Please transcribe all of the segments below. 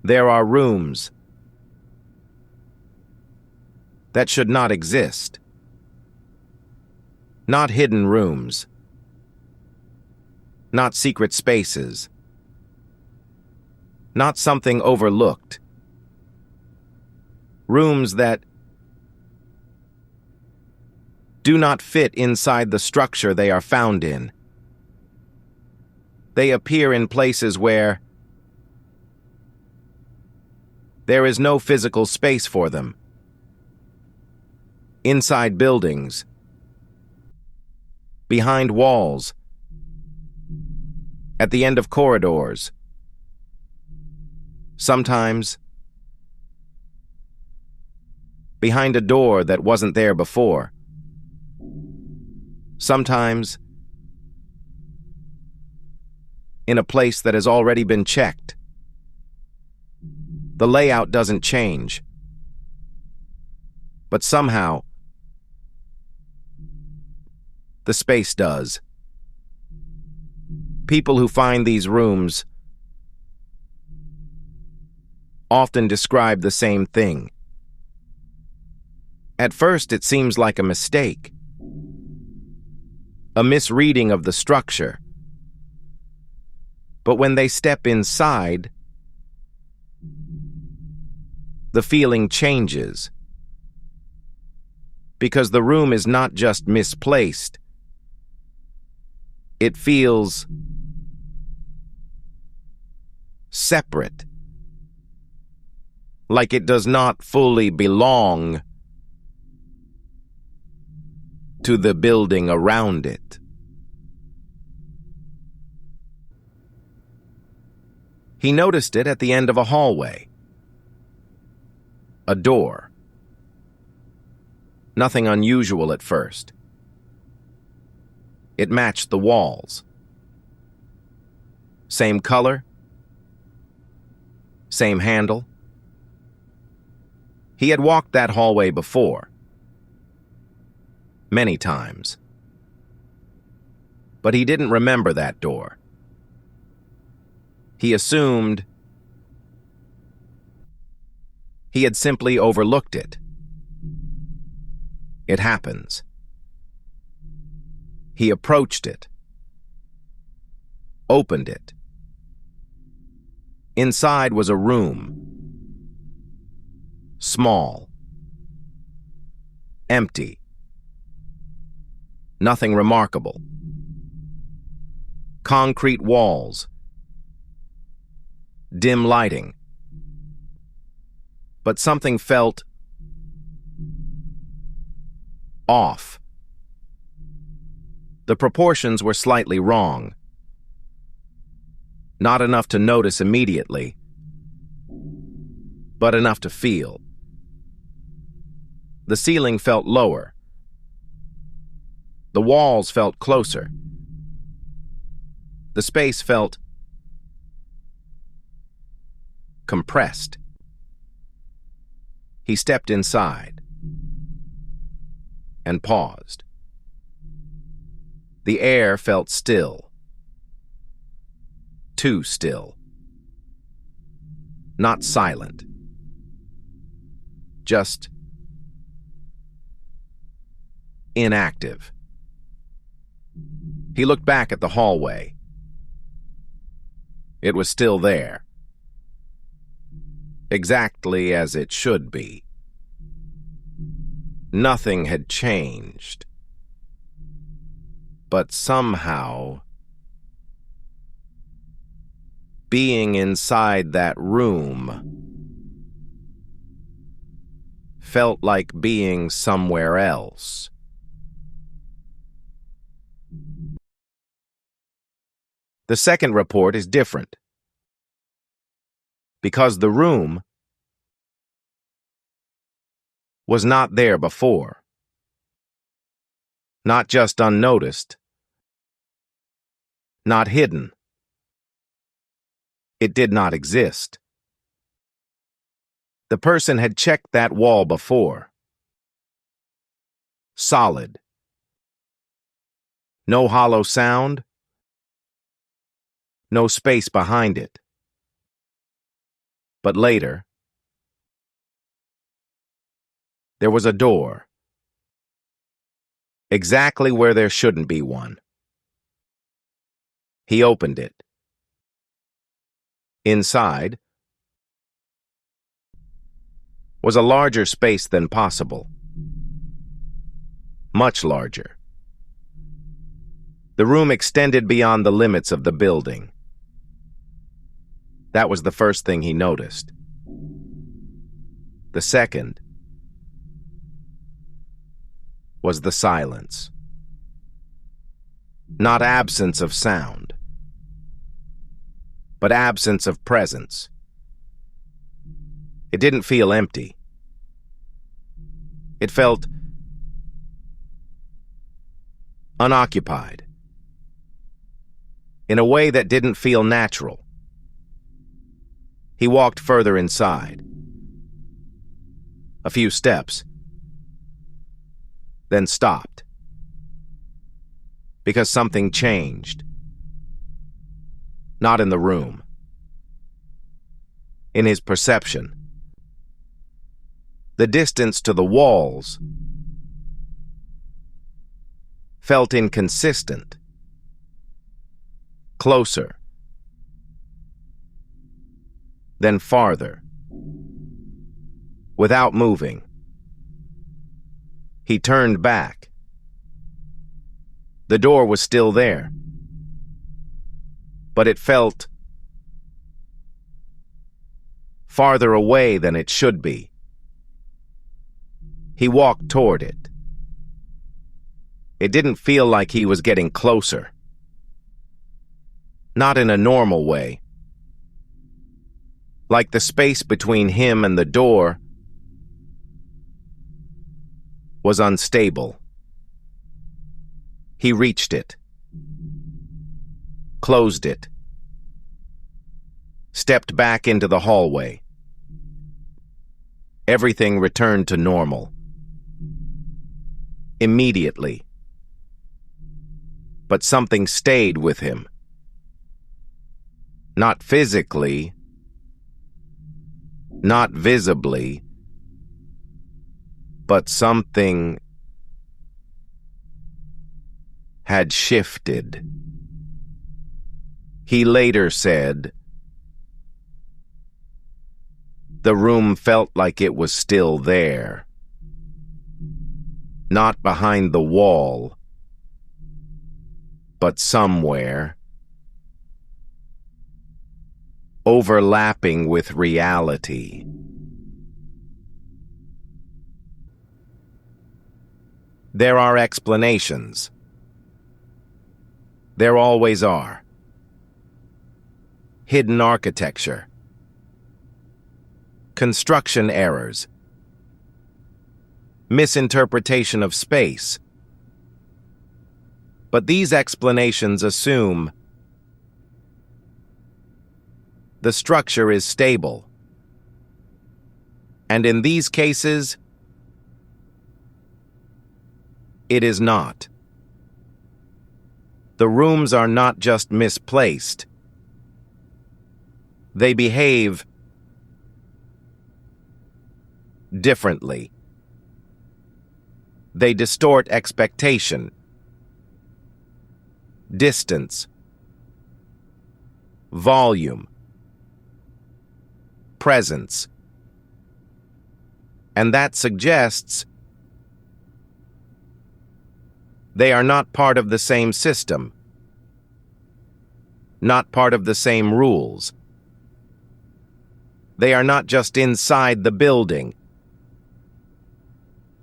There are rooms that should not exist. Not hidden rooms. Not secret spaces. Not something overlooked. Rooms that do not fit inside the structure they are found in. They appear in places where there is no physical space for them. Inside buildings, behind walls, at the end of corridors, sometimes behind a door that wasn't there before, sometimes in a place that has already been checked. The layout doesn't change, but somehow the space does. People who find these rooms often describe the same thing. At first, it seems like a mistake, a misreading of the structure. But when they step inside, the feeling changes. Because the room is not just misplaced, it feels separate, like it does not fully belong to the building around it. He noticed it at the end of a hallway. A door. Nothing unusual at first. It matched the walls. Same color. Same handle. He had walked that hallway before. Many times. But he didn't remember that door. He assumed he had simply overlooked it. It happens. He approached it. Opened it. Inside was a room. Small. Empty. Nothing remarkable. Concrete walls. Dim lighting. But something felt off. The proportions were slightly wrong. Not enough to notice immediately, but enough to feel. The ceiling felt lower. The walls felt closer. The space felt compressed. He stepped inside and paused. The air felt still. Too still. Not silent. Just inactive. He looked back at the hallway. It was still there. Exactly as it should be. Nothing had changed. But somehow, being inside that room felt like being somewhere else. The second report is different. Because the room was not there before. Not just unnoticed. Not hidden. It did not exist. The person had checked that wall before. Solid. No hollow sound. No space behind it. But later, there was a door, exactly where there shouldn't be one. He opened it. Inside was a larger space than possible. Much larger. The room extended beyond the limits of the building. That was the first thing he noticed. The second was the silence. Not absence of sound, but absence of presence. It didn't feel empty. It felt unoccupied, in a way that didn't feel natural. He walked further inside. A few steps, then stopped. Because something changed. Not in the room. In his perception. The distance to the walls felt inconsistent. Closer. Then farther. Without moving. He turned back. The door was still there. But it felt farther away than it should be. He walked toward it. It didn't feel like he was getting closer. Not in a normal way. Like the space between him and the door was unstable. He reached it. Closed it. Stepped back into the hallway. Everything returned to normal. Immediately. But something stayed with him. Not physically, not visibly, but something had shifted. He later said, the room felt like it was still there. Not behind the wall, but somewhere. Overlapping with reality. There are explanations. There always are. Hidden architecture. Construction errors. Misinterpretation of space. But these explanations assume the structure is stable. And in these cases, it is not. The rooms are not just misplaced. They behave differently. They distort expectation, distance, volume, presence. And that suggests they are not part of the same system, not part of the same rules. They are not just inside the building.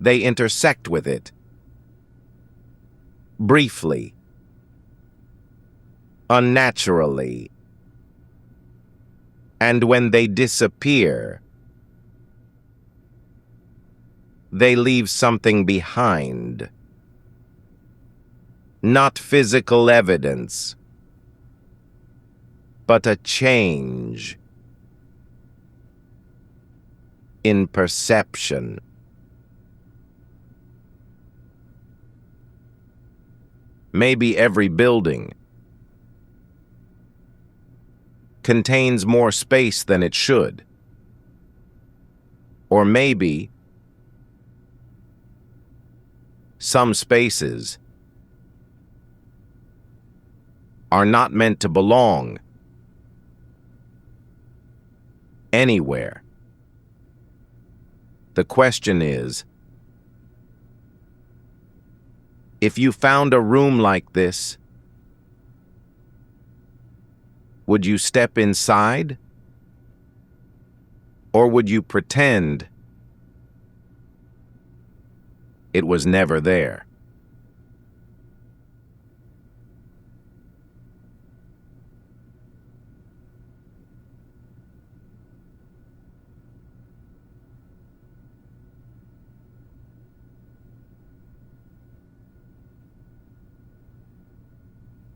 They intersect with it. Briefly. Unnaturally. And when they disappear, they leave something behind. Not physical evidence, but a change in perception. Maybe every building contains more space than it should. Or maybe some spaces are not meant to belong anywhere. The question is, if you found a room like this, would you step inside? Or would you pretend it was never there?